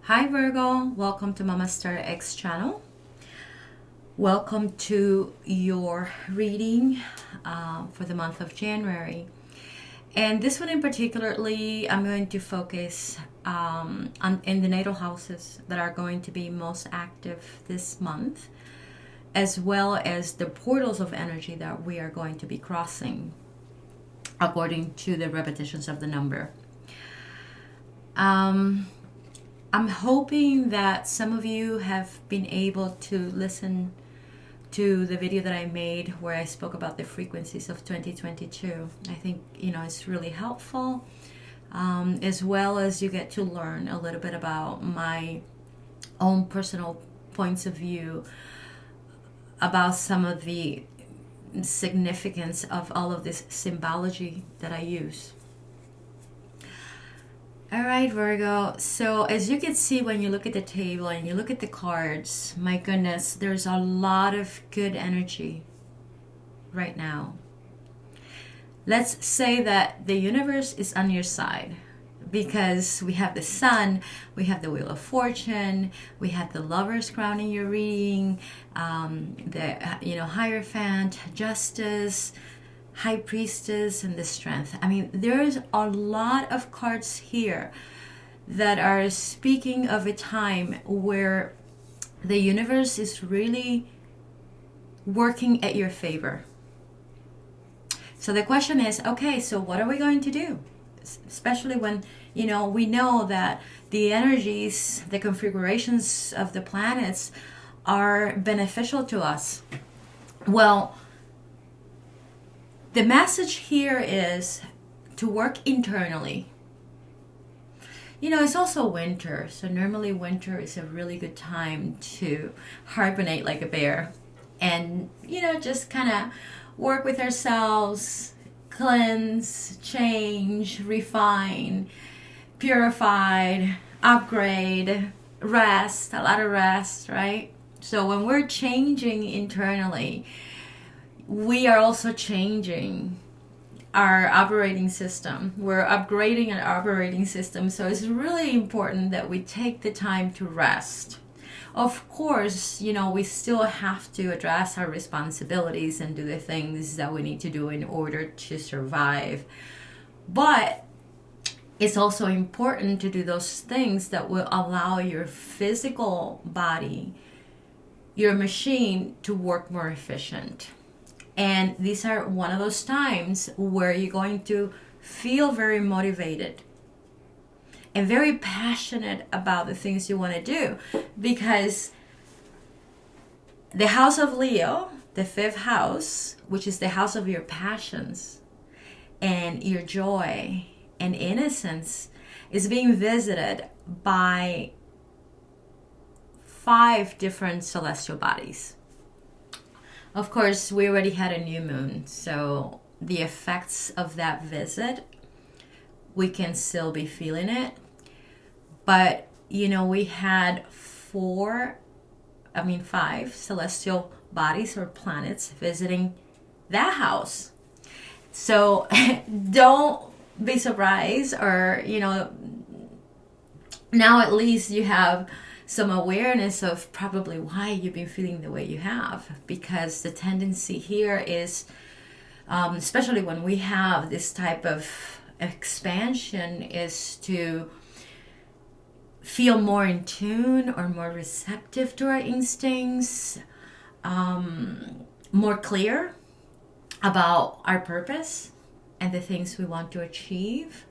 Hi Virgo, welcome to Mama Star X channel. Welcome to your reading for the month of January. And this one in particularly, I'm going to focus in the natal houses that are going to be most active this month, as well as the portals of energy that we are going to be crossing according to the repetitions of the number. I'm hoping that some of you have been able to listen to the video that I made where I spoke about the frequencies of 2022. I think, it's really helpful, as well as you get to learn a little bit about my own personal points of view about some of the significance of all of this symbology that I use. All right, Virgo. So as you can see when you look at the table and you look at the cards, my goodness, there's a lot of good energy right now. Let's say that the universe is on your side because we have the Sun, we have the Wheel of Fortune, we have the Lover's crown in your reading, the Hierophant, Justice, High Priestess, and the Strength. I mean, there's a lot of cards here that are speaking of a time where the universe is really working at your favor. So the question is, okay, so what are we going to do? Especially when, we know that the energies, the configurations of the planets are beneficial to us. Well, the message here is to work internally. It's also winter, so normally winter is a really good time to hibernate like a bear and, just kind of work with ourselves, cleanse, change, refine, purified, upgrade, rest, a lot of rest, right? So when we're changing internally, we are also changing our operating system. We're upgrading our operating system. So it's really important that we take the time to rest. Of course, we still have to address our responsibilities and do the things that we need to do in order to survive. But it's also important to do those things that will allow your physical body, your machine, to work more efficient. And these are one of those times where you're going to feel very motivated and very passionate about the things you want to do. Because the house of Leo, the fifth house, which is the house of your passions and your joy and innocence, is being visited by 5 different celestial bodies. Of course, we already had a new moon, so the effects of that visit, we can still be feeling it. But, we had 5 celestial bodies or planets visiting that house. So don't be surprised, or, now at least you have some awareness of probably why you've been feeling the way you have, because the tendency here is, especially when we have this type of expansion, is to feel more in tune or more receptive to our instincts, more clear about our purpose and the things we want to achieve.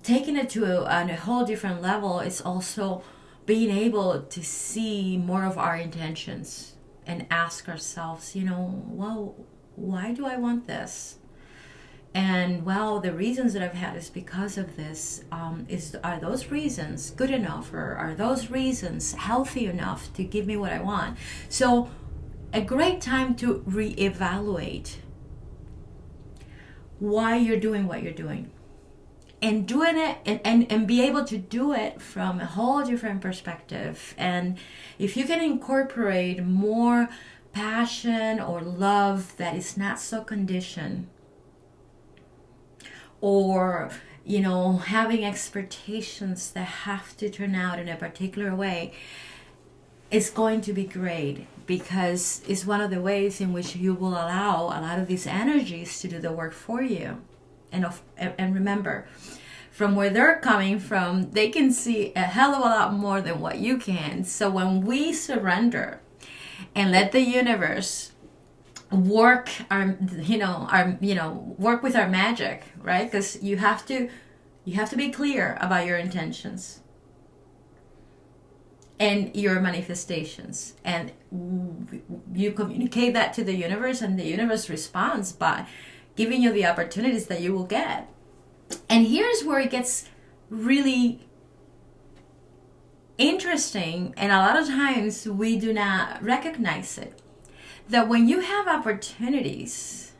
Taking it to a whole different level is also being able to see more of our intentions and ask ourselves, well, why do I want this? And well, the reasons that I've had is because of this. Are those reasons good enough, or are those reasons healthy enough to give me what I want? So a great time to reevaluate why you're doing what you're doing. And doing it and be able to do it from a whole different perspective. And if you can incorporate more passion or love that is not so conditioned, or having expectations that have to turn out in a particular way, is going to be great, because it's one of the ways in which you will allow a lot of these energies to do the work for you. And remember, from where they're coming from, they can see a hell of a lot more than what you can. So when we surrender and let the universe work work with our magic, right? Because you have to be clear about your intentions and your manifestations, and you communicate that to the universe, and the universe responds by giving you the opportunities that you will get. And here's where it gets really interesting, and a lot of times we do not recognize it, that when you have opportunities,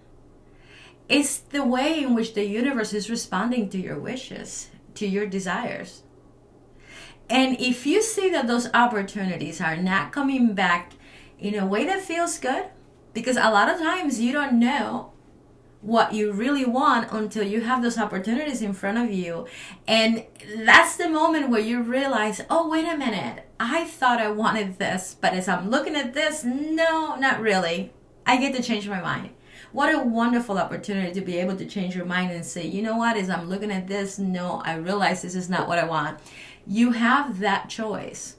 it's the way in which the universe is responding to your wishes, to your desires. And if you see that those opportunities are not coming back in a way that feels good, because a lot of times you don't know what you really want until you have those opportunities in front of you. And that's the moment where you realize, oh, wait a minute, I thought I wanted this, but as I'm looking at this, no, not really. I get to change my mind. What a wonderful opportunity to be able to change your mind and say, you know what, as I'm looking at this, no, I realize this is not what I want. You have that choice.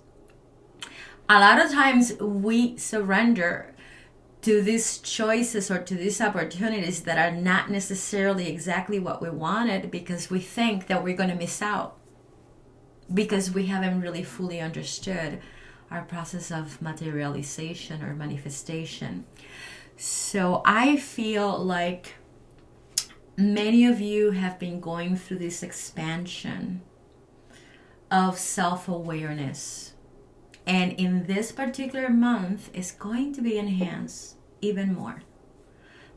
A lot of times we surrender to these choices or to these opportunities that are not necessarily exactly what we wanted, because we think that we're going to miss out, because we haven't really fully understood our process of materialization or manifestation. So I feel like many of you have been going through this expansion of self-awareness. And in this particular month, it's going to be enhanced even more,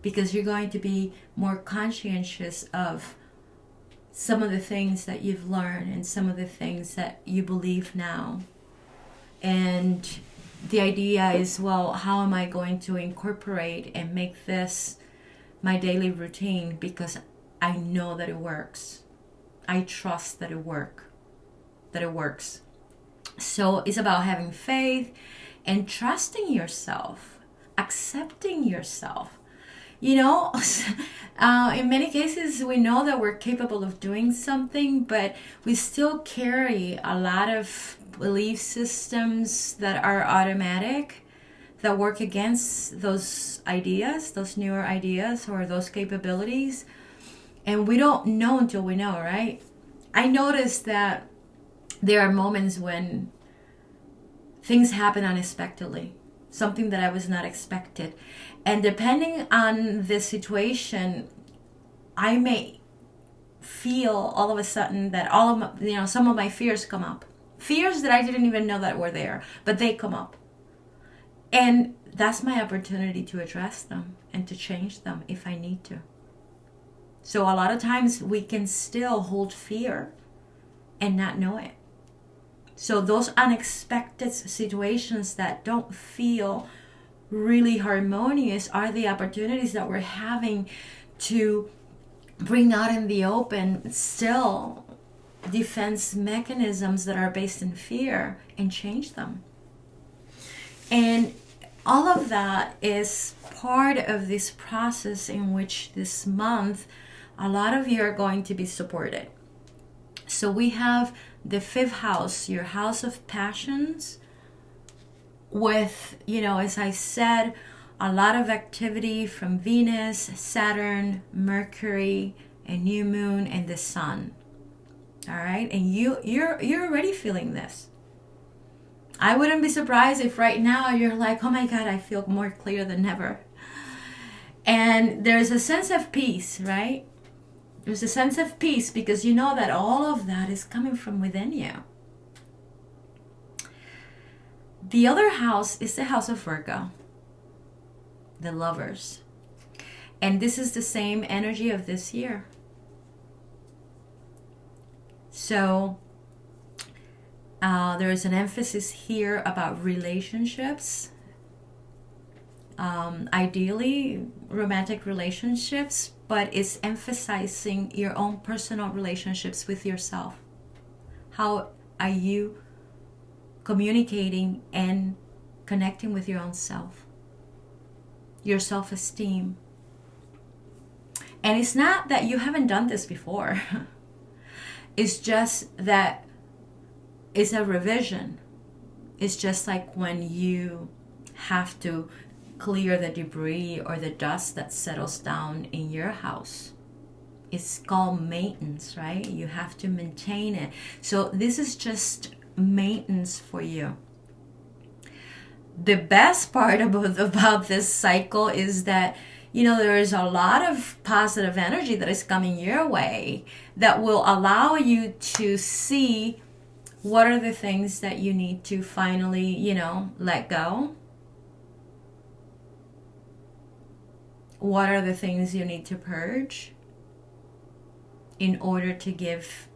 because you're going to be more conscientious of some of the things that you've learned and some of the things that you believe now. And the idea is, well, how am I going to incorporate and make this my daily routine, because I know that it works. I trust that it works. So it's about having faith and trusting yourself, accepting yourself. In many cases, we know that we're capable of doing something, but we still carry a lot of belief systems that are automatic, that work against those ideas, those newer ideas, or those capabilities. And we don't know until we know, right? I noticed that there are moments when things happen unexpectedly, something that I was not expected. And depending on the situation, I may feel all of a sudden that some of my fears come up. Fears that I didn't even know that were there, but they come up. And that's my opportunity to address them and to change them if I need to. So a lot of times we can still hold fear and not know it. So those unexpected situations that don't feel really harmonious are the opportunities that we're having to bring out in the open still defense mechanisms that are based in fear and change them. And all of that is part of this process in which this month a lot of you are going to be supported. So we have the 5th house, your house of passions, with, as I said, a lot of activity from Venus, Saturn, Mercury, a new moon, and the sun. All right, and you're already feeling this. I wouldn't be surprised if right now you're like, oh my God, I feel more clear than ever. And there's a sense of peace, right? There's a sense of peace because you know that all of that is coming from within you. The other house is the house of Virgo, the lovers. And this is the same energy of this year. So there is an emphasis here about relationships. Ideally, romantic relationships, but it's emphasizing your own personal relationships with yourself. How are you communicating and connecting with your own self, your self-esteem? And it's not that you haven't done this before. It's just that it's a revision. It's just like when you have to clear the debris or the dust that settles down in your house. It's called maintenance, right? You have to maintain it. So this is just maintenance for you. The best part about this cycle is that, there is a lot of positive energy that is coming your way that will allow you to see what are the things that you need to finally, let go. What are the things you need to purge in order to give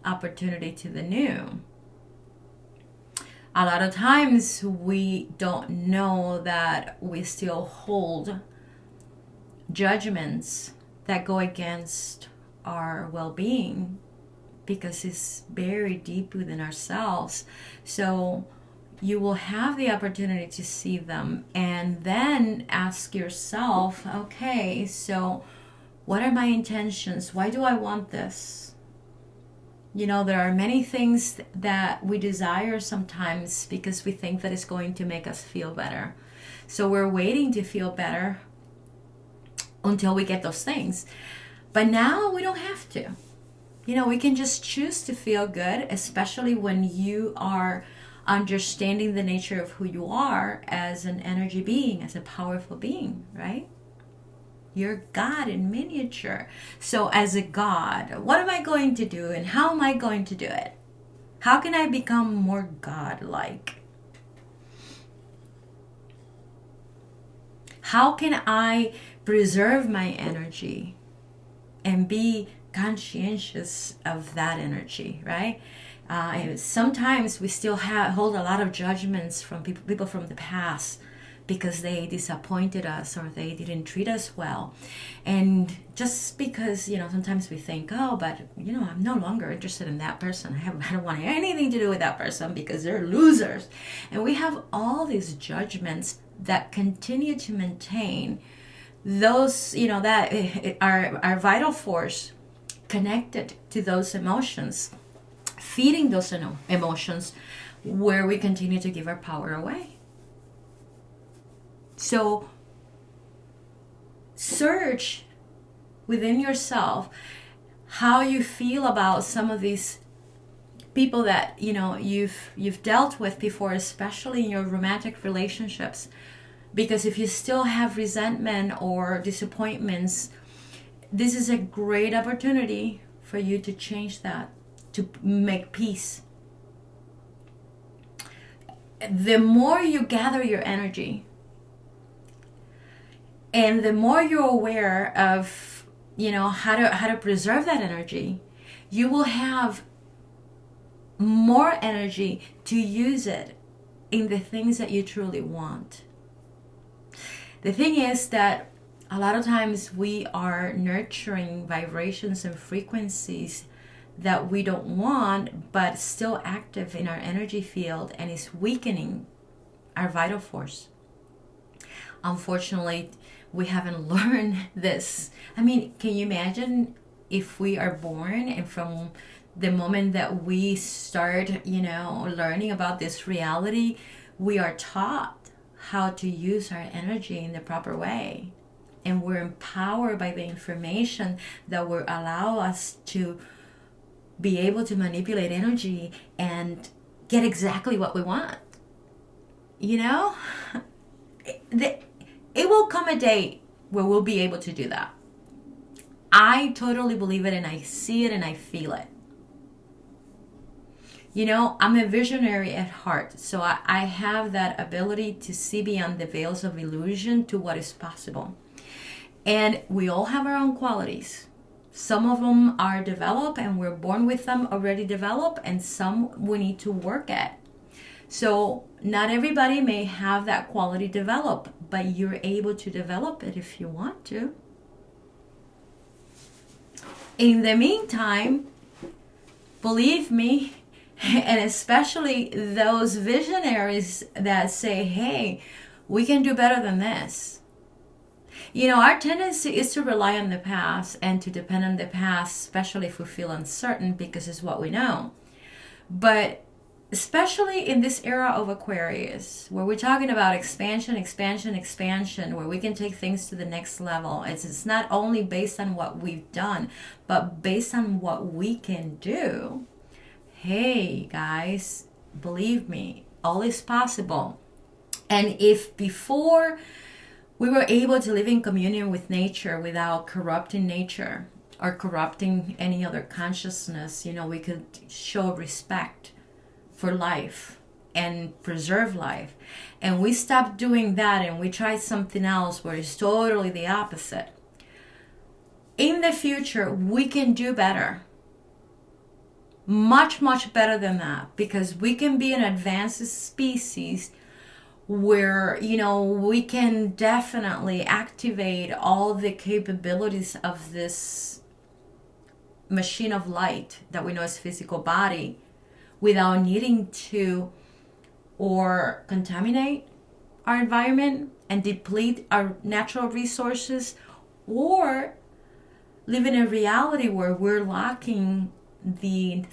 opportunity to the new? A lot of times we don't know that we still hold judgments that go against our well-being because it's buried deep within ourselves. So you will have the opportunity to see them and then ask yourself, okay, so what are my intentions? Why do I want this? There are many things that we desire sometimes because we think that it's going to make us feel better. So we're waiting to feel better until we get those things. But now we don't have to. We can just choose to feel good, especially when you are understanding the nature of who you are as an energy being, as a powerful being, right? You're God in miniature. So as a God, what am I going to do and how am I going to do it? How can I become more God-like? How can I preserve my energy and be conscientious of that energy, right? Sometimes we still hold a lot of judgments from people from the past because they disappointed us or they didn't treat us well. And just because, sometimes we think, oh, but, I'm no longer interested in that person. I don't want anything to do with that person because they're losers. And we have all these judgments that continue to maintain those, that our vital force connected to those emotions, feeding those emotions where we continue to give our power away. So search within yourself how you feel about some of these people that you've dealt with before, especially in your romantic relationships. Because if you still have resentment or disappointments, this is a great opportunity for you to change that, to make peace. The more you gather your energy, and the more you're aware of, how to preserve that energy, you will have more energy to use it in the things that you truly want. The thing is that a lot of times we are nurturing vibrations and frequencies that we don't want, but still active in our energy field, and is weakening our vital force. Unfortunately, we haven't learned this. I mean, can you imagine if we are born and from the moment that we start, learning about this reality, we are taught how to use our energy in the proper way. And we're empowered by the information that will allow us to be able to manipulate energy and get exactly what we want. It will come a day where we'll be able to do that. I totally believe it, and I see it and I feel it. I'm a visionary at heart, so I have that ability to see beyond the veils of illusion to what is possible. And we all have our own qualities. Some of them are developed and we're born with them already developed, and some we need to work at. So not everybody may have that quality develop, but you're able to develop it if you want to. In the meantime, believe me, and especially those visionaries that say, hey, we can do better than this. You know, our tendency is to rely on the past and to depend on the past, especially if we feel uncertain, because it's what we know. But especially in this era of Aquarius, where we're talking about expansion, where we can take things to the next level. It's not only based on what we've done, but based on what we can do. Hey, guys, believe me, all is possible. And if before we were able to live in communion with nature without corrupting nature or corrupting any other consciousness, you know, we could show respect for life and preserve life. And we stopped doing that and we tried something else where it's totally the opposite. In the future, we can do better. Much, much better than that, because we can be an advanced species where, you know, we can definitely activate all the capabilities of this machine of light that we know as physical body without needing to or contaminate our environment and deplete our natural resources, or live in a reality where we're lacking the,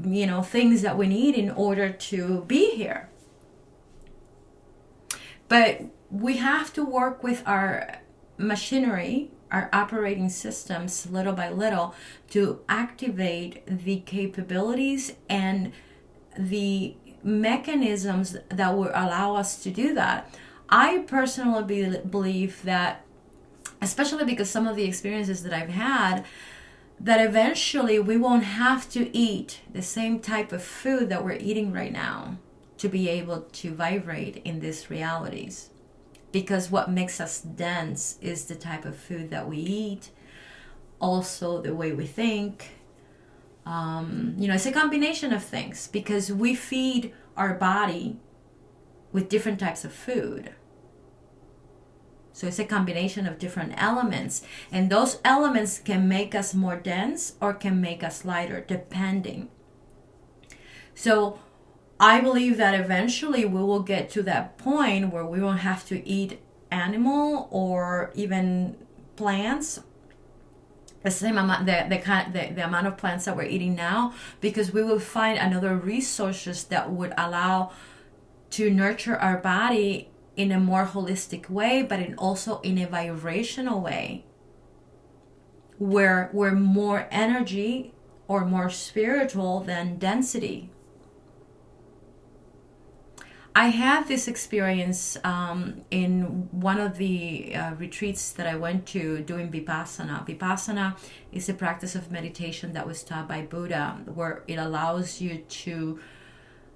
you know, things that we need in order to be here. But we have to work with our machinery, our operating systems, little by little, to activate the capabilities and the mechanisms that will allow us to do that. I personally believe that, especially because some of the experiences that I've had, that eventually we won't have to eat the same type of food that we're eating right now to be able to vibrate in these realities. Because what makes us dense is the type of food that we eat, also the way we think. You know, it's a combination of things, because we feed our body with different types of food. So it's a combination of different elements. And those elements can make us more dense or can make us lighter, depending. So I believe that eventually we will get to that point where we won't have to eat animal or even plants, the same amount, the amount of plants that we're eating now, because we will find another resources that would allow to nurture our body in a more holistic way, but also in a vibrational way, where we're more energy or more spiritual than density. I had this experience in one of the retreats that I went to doing Vipassana. Vipassana is a practice of meditation that was taught by Buddha, where it allows you to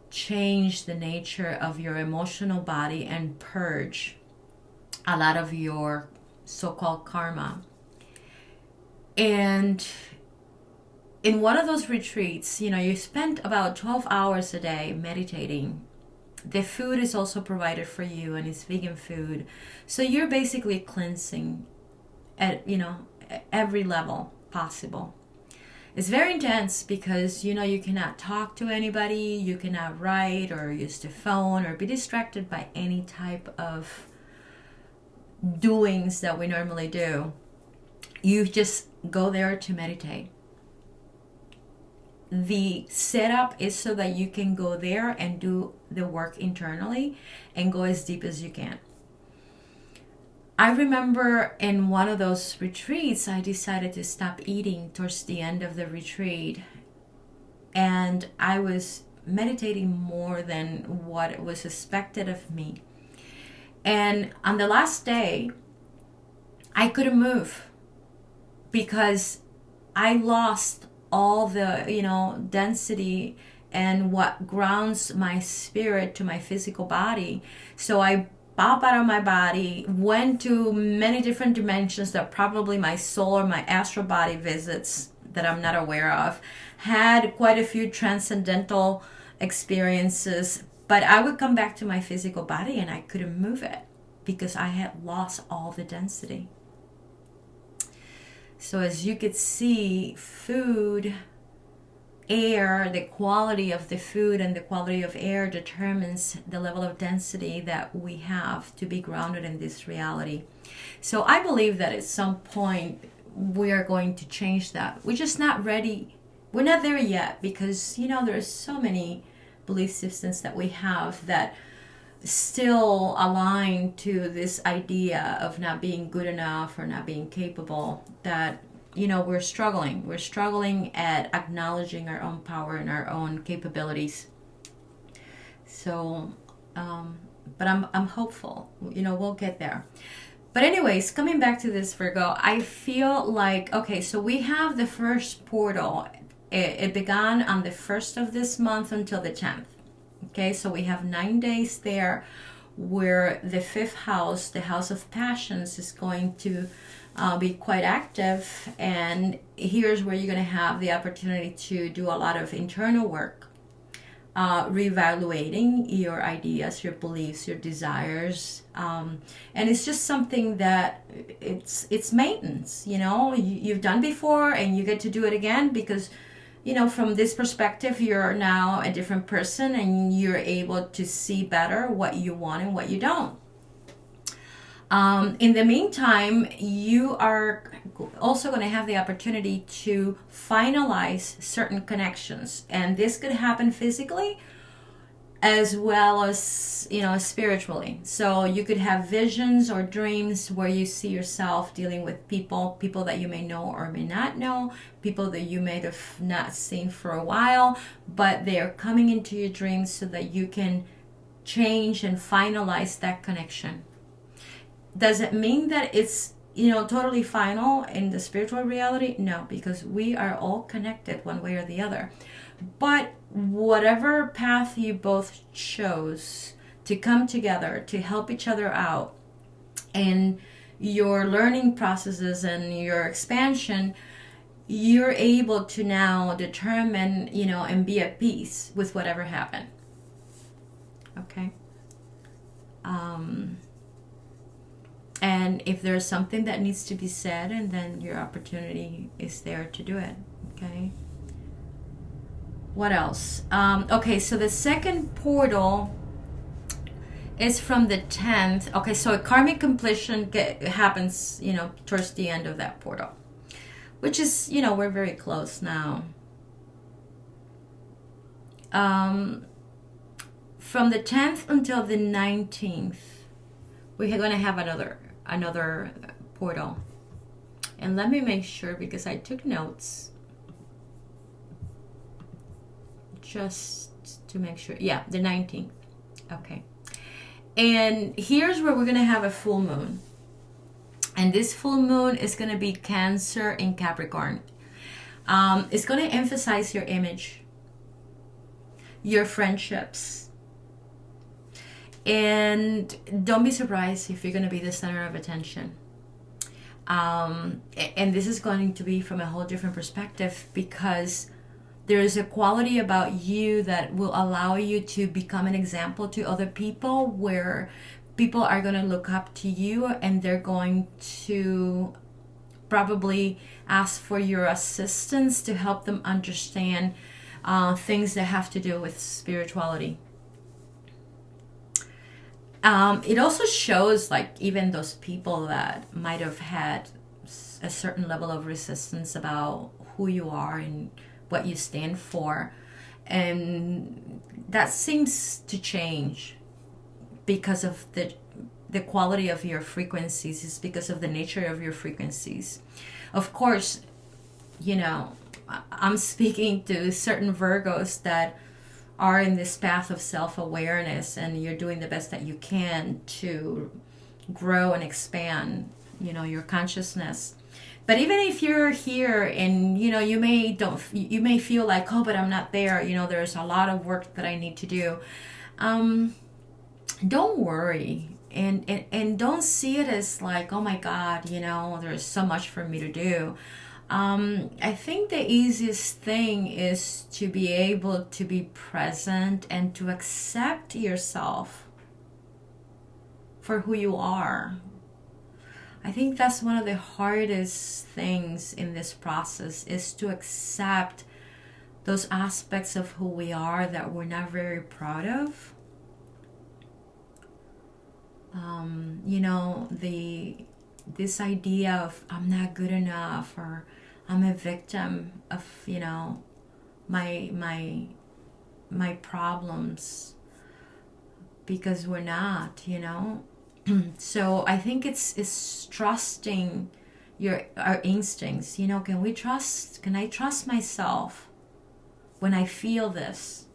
change the nature of your emotional body and purge a lot of your so-called karma. And in one of those retreats, you know, you spend about 12 hours a day meditating. The food is also provided for you, and it's vegan food. So you're basically cleansing at, you know, every level possible. It's very intense because, you know, you cannot talk to anybody, you cannot write or use the phone or be distracted by any type of doings that we normally do. You just go there to meditate. The setup is so that you can go there and do the work internally and go as deep as you can. I remember in one of those retreats, I decided to stop eating towards the end of the retreat. And I was meditating more than what was expected of me. And on the last day, I couldn't move because I lost all the, you know, density and what grounds my spirit to my physical body. So I popped out of my body, went to many different dimensions that probably my soul or my astral body visits that I'm not aware of, had quite a few transcendental experiences, But I would come back to my physical body and I couldn't move it because I had lost all the density. So as you could see, food, air, the quality of the food and the quality of air determines the level of density that we have to be grounded in this reality. So I believe that at some point we are going to change that. We're just not ready. We're not there yet because, there's so many belief systems that we have that still align to this idea of not being good enough or not being capable, that we're struggling at acknowledging our own power and our own capabilities. So but I'm hopeful, we'll get there. But anyways, coming back to this, Virgo, I feel like, okay, so we have the first portal. It began on the 1st of this month until the 10th. Okay, so we have 9 days there where the 5th house, the house of passions, is going to be quite active. And here's where you're going to have the opportunity to do a lot of internal work, reevaluating your ideas, your beliefs, your desires. And it's just something that it's maintenance, you've done before and you get to do it again because from this perspective, you're now a different person and you're able to see better what you want and what you don't. In the meantime, you are also going to have the opportunity to finalize certain connections. And this could happen physically as well as, spiritually. So you could have visions or dreams where you see yourself dealing with people that you may know or may not know, people that you may have not seen for a while, but they are coming into your dreams so that you can change and finalize that connection. Does it mean that it's, totally final in the spiritual reality? No, because we are all connected one way or the other. But whatever path you both chose to come together to help each other out in your learning processes and your expansion, you're able to now determine, and be at peace with whatever happened. Okay? And if there's something that needs to be said, and then your opportunity is there to do it. Okay? What else? Okay, so the second portal is from the 10th. Okay, so a karmic completion happens, towards the end of that portal, which is, we're very close now. From the 10th until the 19th, we're going to have another portal. And let me make sure, because I took notes just to make sure. Yeah, the 19th. Okay. And here's where we're going to have a full moon. And this full moon is going to be Cancer in Capricorn. It's going to emphasize your image, your friendships. And don't be surprised if you're going to be the center of attention. And this is going to be from a whole different perspective, because there is a quality about you that will allow you to become an example to other people, where people are going to look up to you and they're going to probably ask for your assistance to help them understand things that have to do with spirituality. It also shows, like, even those people that might have had a certain level of resistance about who you are and what you stand for, and that seems to change because of the quality of your frequencies. It's because of the nature of your frequencies. Of course, I'm speaking to certain Virgos that are in this path of self-awareness, and you're doing the best that you can to grow and expand, your consciousness. But even if you're here and, you may feel like, oh, but I'm not there, there's a lot of work that I need to do. Don't worry. And don't see it as like, oh my God, there's so much for me to do. I think the easiest thing is to be able to be present and to accept yourself for who you are. I think that's one of the hardest things in this process, is to accept those aspects of who we are that we're not very proud of. This idea of I'm not good enough, or I'm a victim of, my problems, because we're not, So I think it's trusting our instincts. Can I trust myself when I feel this?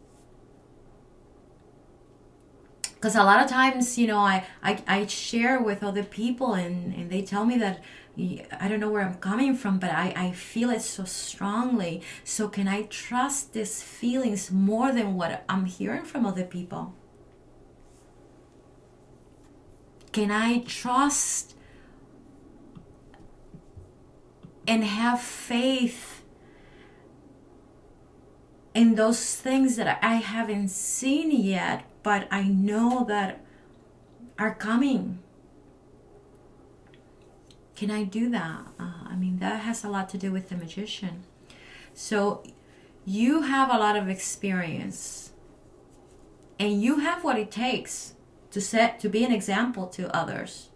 Because a lot of times, I share with other people, and they tell me that I don't know where I'm coming from, but I feel it so strongly. So can I trust these feelings more than what I'm hearing from other people? Can I trust and have faith in those things that I haven't seen yet, but I know that are coming? Can I do that? That has a lot to do with the Magician. So you have a lot of experience, and you have what it takes to be an example to others.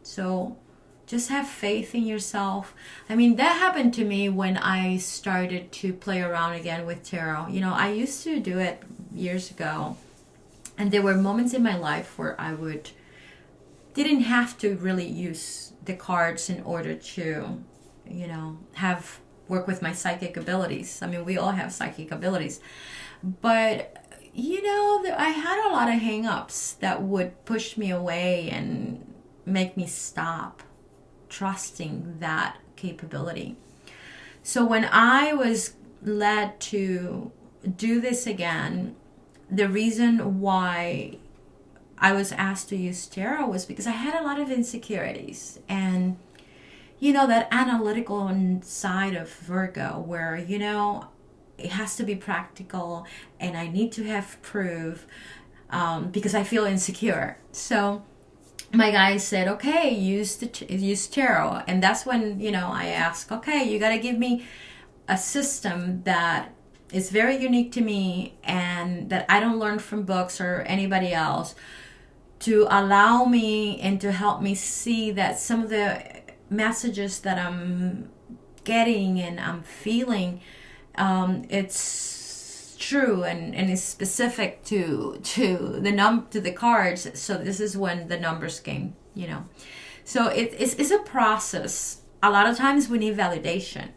So just have faith in yourself. That happened to me when I started to play around again with tarot. I used to do it years ago, and there were moments in my life where I didn't have to really use the cards in order to, have work with my psychic abilities. We all have psychic abilities, but I had a lot of hang-ups that would push me away and make me stop trusting that capability. So when I was led to do this again, the reason why I was asked to use tarot was because I had a lot of insecurities, and that analytical side of Virgo where it has to be practical and I need to have proof, because I feel insecure. So my guy said, okay, use tarot. And that's when I asked, okay, you got to give me a system that is very unique to me and that I don't learn from books or anybody else, to allow me and to help me see that some of the messages that I'm getting and I'm feeling, it's true and it's specific to the cards. So this is when the numbers came, So it's a process. A lot of times we need validation.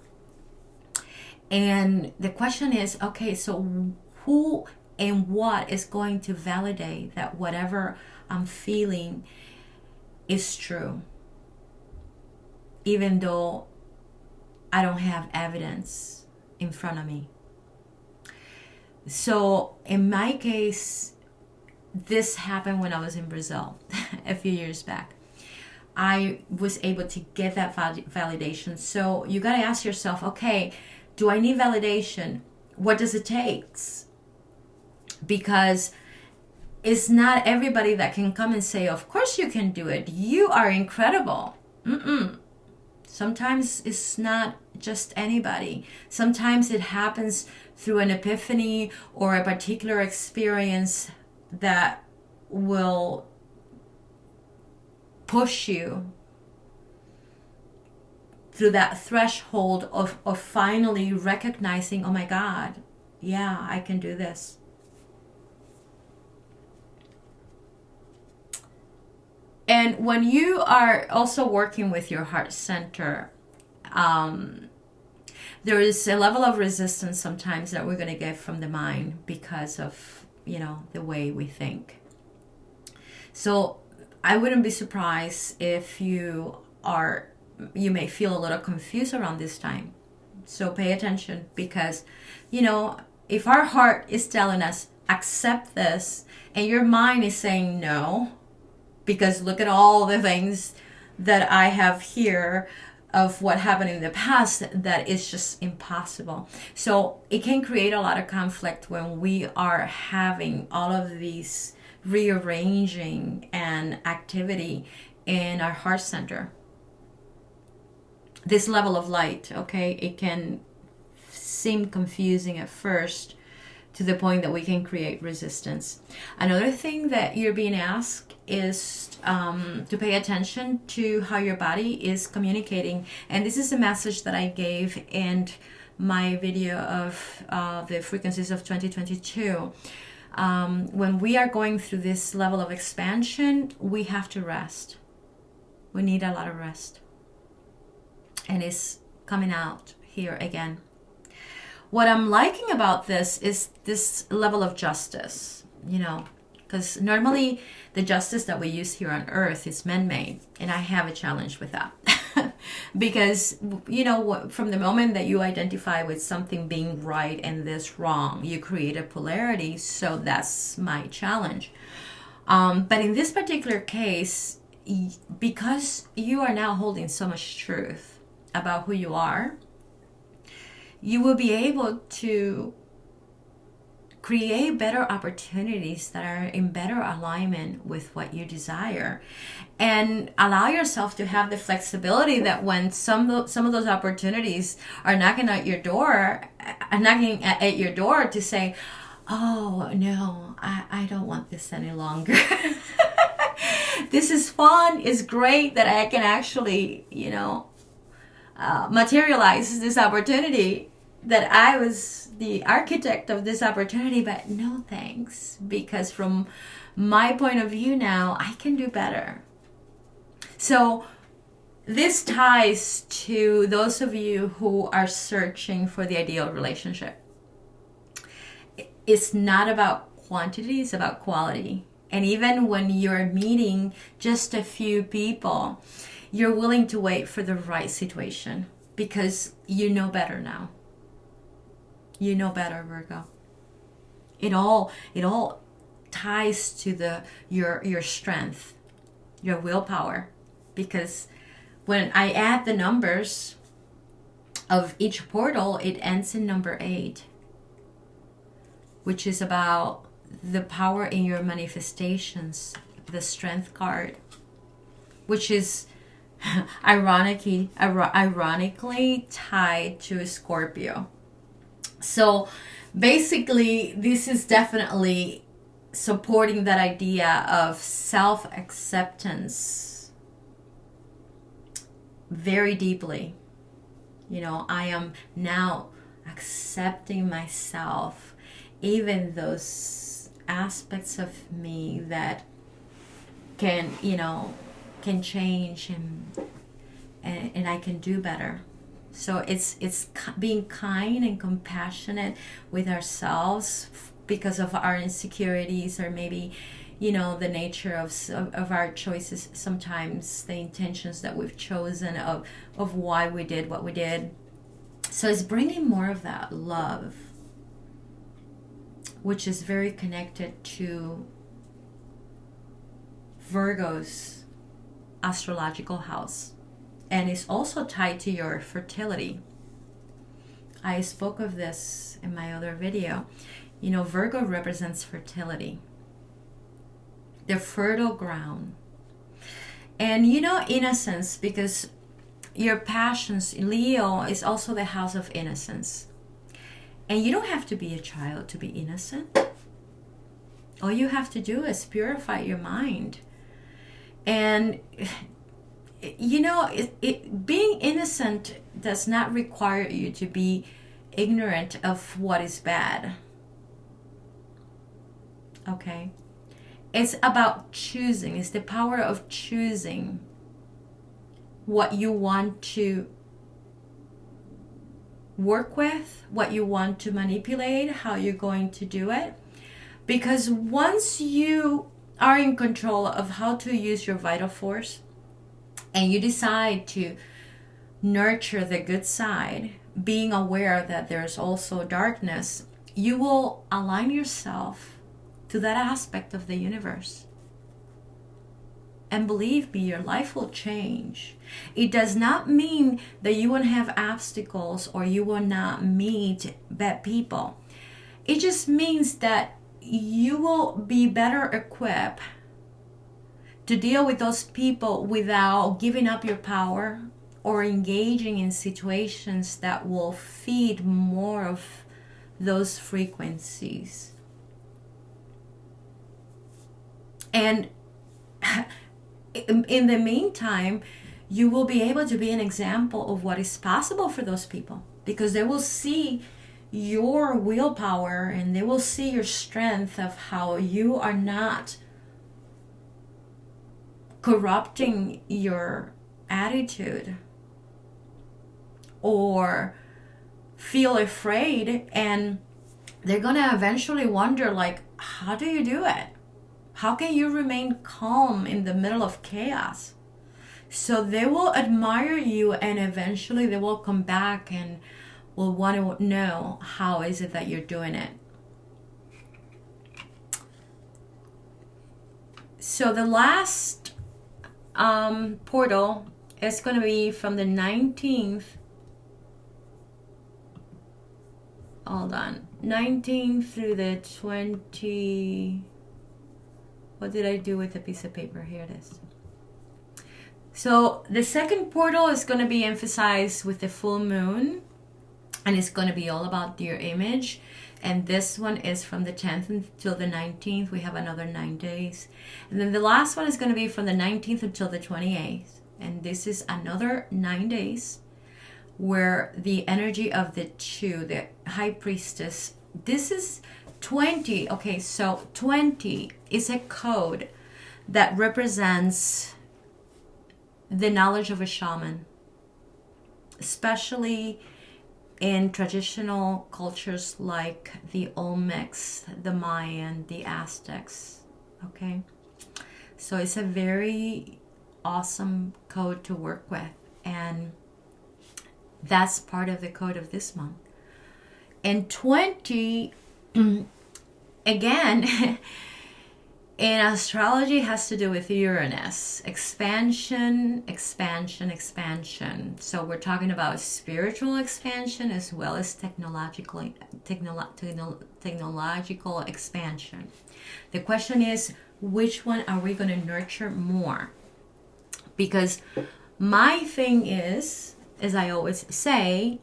And the question is, okay, so who and what is going to validate that whatever I'm feeling is true, even though I don't have evidence in front of me? So in my case, this happened when I was in Brazil a few years back. I was able to get that validation. So you got to ask yourself, okay, do I need validation? What does it take? Because it's not everybody that can come and say, of course you can do it. You are incredible. Sometimes it's not just anybody. Sometimes it happens through an epiphany or a particular experience that will push you through that threshold of finally recognizing, oh my God, yeah, I can do this. And when you are also working with your heart center, there is a level of resistance sometimes that we're going to get from the mind because of, the way we think. So I wouldn't be surprised if you may feel a little confused around this time. So pay attention, because, if our heart is telling us, accept this, and your mind is saying no, because look at all the things that I have here, of what happened in the past that is just impossible. So it can create a lot of conflict when we are having all of these rearranging and activity in our heart center. This level of light, okay, it can seem confusing at first to the point that we can create resistance. Another thing that you're being asked is to pay attention to how your body is communicating. And this is a message that I gave in my video of the frequencies of 2022. When we are going through this level of expansion, we have to rest. We need a lot of rest. And it's coming out here again. What I'm liking about this is this level of justice, you know, because normally the justice that we use here on earth is man-made, and I have a challenge with that. Because, you know, from the moment that you identify with something being right and this wrong, you create a polarity, so that's my challenge. But in this particular case, because you are now holding so much truth about who you are, you will be able to create better opportunities that are in better alignment with what you desire, and allow yourself to have the flexibility that when some of those opportunities are knocking at your door, to say, oh no, I don't want this any longer. This is fun, it's great that I can actually, you know, materialize this opportunity, that I was the architect of this opportunity, but no thanks, because from my point of view now, I can do better. So this ties to those of you who are searching for the ideal relationship. It's not about quantity, it's about quality. And even when you're meeting just a few people, you're willing to wait for the right situation because you know better now. You know better, Virgo. It all ties to your strength, your willpower. Because when I add the numbers of each portal, it ends in number 8, which is about the power in your manifestations, the strength card, which is ironically tied to Scorpio. So basically, this is definitely supporting that idea of self-acceptance very deeply. You know, I am now accepting myself, even those aspects of me that can change, and I can do better. So it's being kind and compassionate with ourselves because of our insecurities, or maybe, you know, the nature of our choices, sometimes the intentions that we've chosen of why we did what we did. So it's bringing more of that love, which is very connected to Virgo's astrological house. And it's also tied to your fertility. I spoke of this in my other video. You know, Virgo represents fertility, the fertile ground. And, you know, innocence, because your passions, Leo is also the house of innocence. And you don't have to be a child to be innocent. All you have to do is purify your mind. And you know, being innocent does not require you to be ignorant of what is bad. Okay? It's about choosing. It's the power of choosing what you want to work with, what you want to manipulate, how you're going to do it. Because once you are in control of how to use your vital force, and you decide to nurture the good side, being aware that there's also darkness, you will align yourself to that aspect of the universe. And believe me, your life will change. It does not mean that you won't have obstacles or you will not meet bad people. It just means that you will be better equipped to deal with those people without giving up your power or engaging in situations that will feed more of those frequencies. And in the meantime, you will be able to be an example of what is possible for those people, because they will see your willpower and they will see your strength of how you are not corrupting your attitude or feel afraid, and they're gonna eventually wonder, like, how do you do it? How can you remain calm in the middle of chaos? So they will admire you, and eventually they will come back and will want to know how is it that you're doing it. So the last portal is going to be from the 19th. Hold on. 19th through the 20... What did I do with the piece of paper? Here it is. So the second portal is going to be emphasized with the full moon, and it's going to be all about your image. And this one is from the 10th until the 19th. We have another 9 days. And then the last one is going to be from the 19th until the 28th. And this is another 9 days where the energy of the two, the high priestess, this is 20. Okay, so 20 is a code that represents the knowledge of a shaman, especially in traditional cultures like the Olmecs, the Mayan, the Aztecs. Okay, so it's a very awesome code to work with, and that's part of the code of this month. And 20 again in astrology has to do with Uranus, expansion. So we're talking about spiritual expansion as well as technological expansion. The question is, which one are we going to nurture more? Because my thing is, as I always say,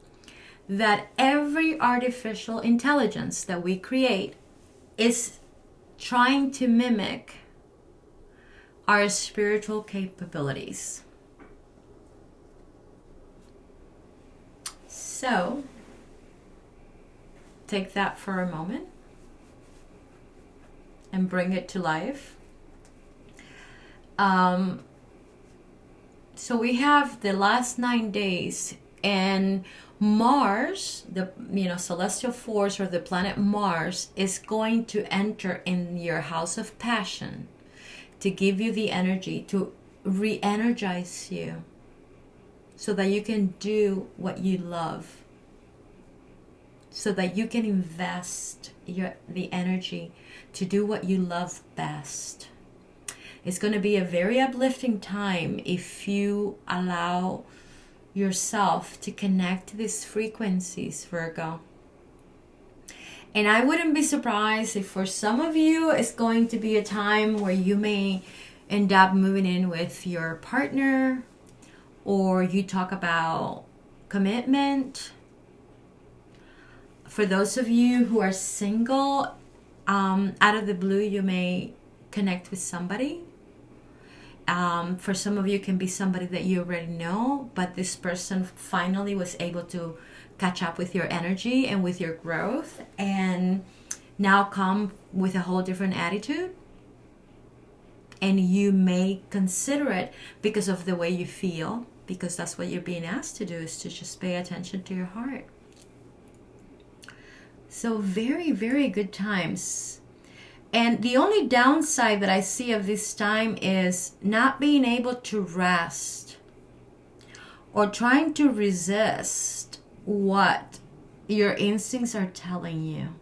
that every artificial intelligence that we create is trying to mimic our spiritual capabilities. So, take that for a moment and bring it to life. So we have the last 9 days, and Mars, the celestial force, or the planet Mars, is going to enter in your house of passion to give you the energy to re-energize you so that you can do what you love, so that you can invest the energy to do what you love best. It's going to be a very uplifting time if you allow yourself to connect to these frequencies, Virgo. And I wouldn't be surprised if for some of you it's going to be a time where you may end up moving in with your partner, or you talk about commitment. For those of you who are single, out of the blue you may connect with somebody. For some of you, it can be somebody that you already know, but this person finally was able to catch up with your energy and with your growth, and now come with a whole different attitude. And you may consider it because of the way you feel, because that's what you're being asked to do, is to just pay attention to your heart. So very, very good times. And the only downside that I see of this time is not being able to rest or trying to resist what your instincts are telling you,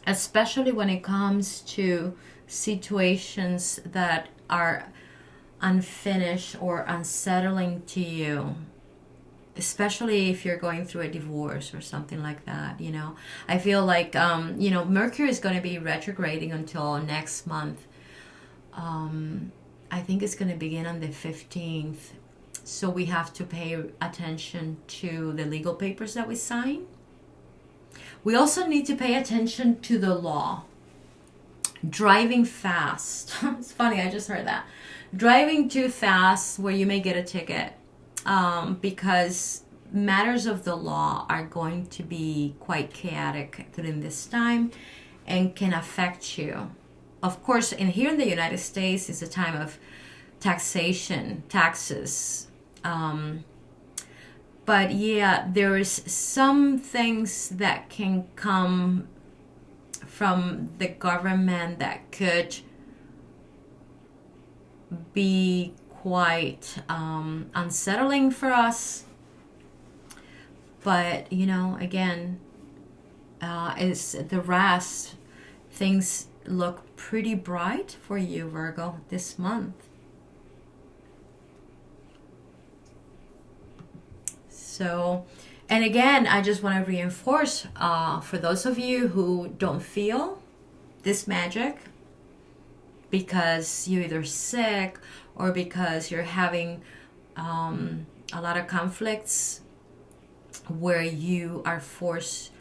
especially when it comes to situations that are unfinished or unsettling to you, especially if you're going through a divorce or something like that. You know, I feel like Mercury is going to be retrograding until next month. I think it's going to begin on the 15th, so we have to pay attention to the legal papers that we sign. We also need to pay attention to the law. Driving fast. It's funny, I just heard that. Driving too fast where you may get a ticket, because matters of the law are going to be quite chaotic during this time and can affect you. Of course, here in the United States, it's a time of taxes. But yeah, there is some things that can come from the government that could be quite unsettling for us. But, again, is the rest, things look pretty bright for you, Virgo, this month. So, and again, I just want to reinforce, for those of you who don't feel this magic because you're either sick or because you're having a lot of conflicts where you are forced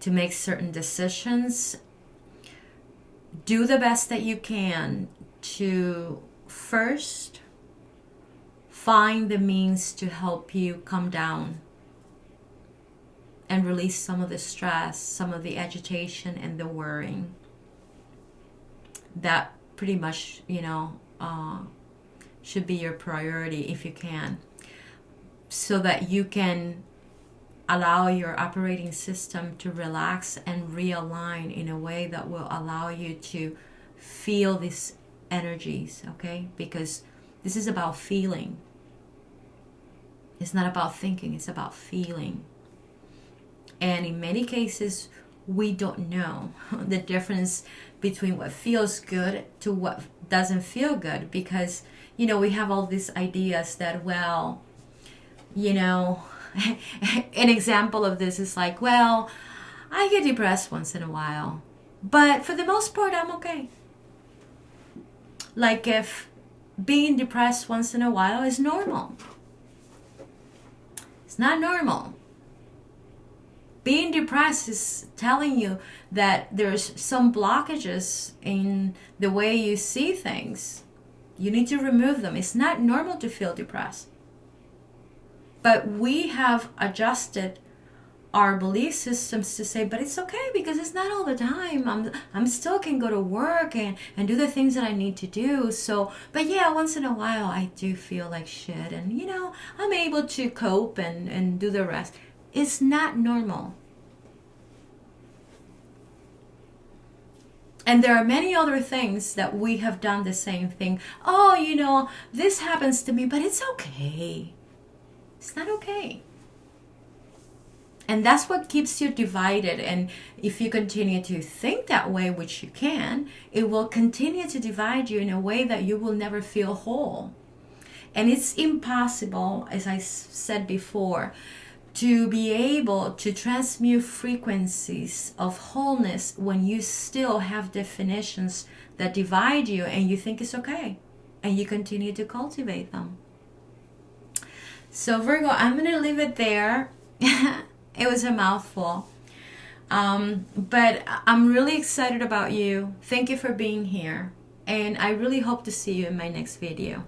to make certain decisions, do the best that you can to first find the means to help you come down and release some of the stress, some of the agitation and the worrying. That pretty much, should be your priority if you can, so that you can allow your operating system to relax and realign in a way that will allow you to feel these energies, okay? Because this is about feeling. It's not about thinking, it's about feeling. And in many cases, we don't know the difference between what feels good to what doesn't feel good, because, we have all these ideas that, well, an example of this is like, well, I get depressed once in a while, but for the most part, I'm okay. Like if being depressed once in a while is normal. It's not normal. Being depressed is telling you that there's some blockages in the way you see things. You need to remove them. It's not normal to feel depressed. But we have adjusted our belief systems to say, but it's okay because it's not all the time. I'm still can go to work and do the things that I need to do. So, but yeah, once in a while I do feel like shit, and I'm able to cope and do the rest. It's not normal. And there are many other things that we have done the same thing. Oh, this happens to me, but it's okay. It's not okay. And that's what keeps you divided. And if you continue to think that way, which you can, it will continue to divide you in a way that you will never feel whole. And it's impossible, as I said before, to be able to transmute frequencies of wholeness when you still have definitions that divide you and you think it's okay. And you continue to cultivate them. So Virgo, I'm going to leave it there. It was a mouthful. But I'm really excited about you. Thank you for being here. And I really hope to see you in my next video.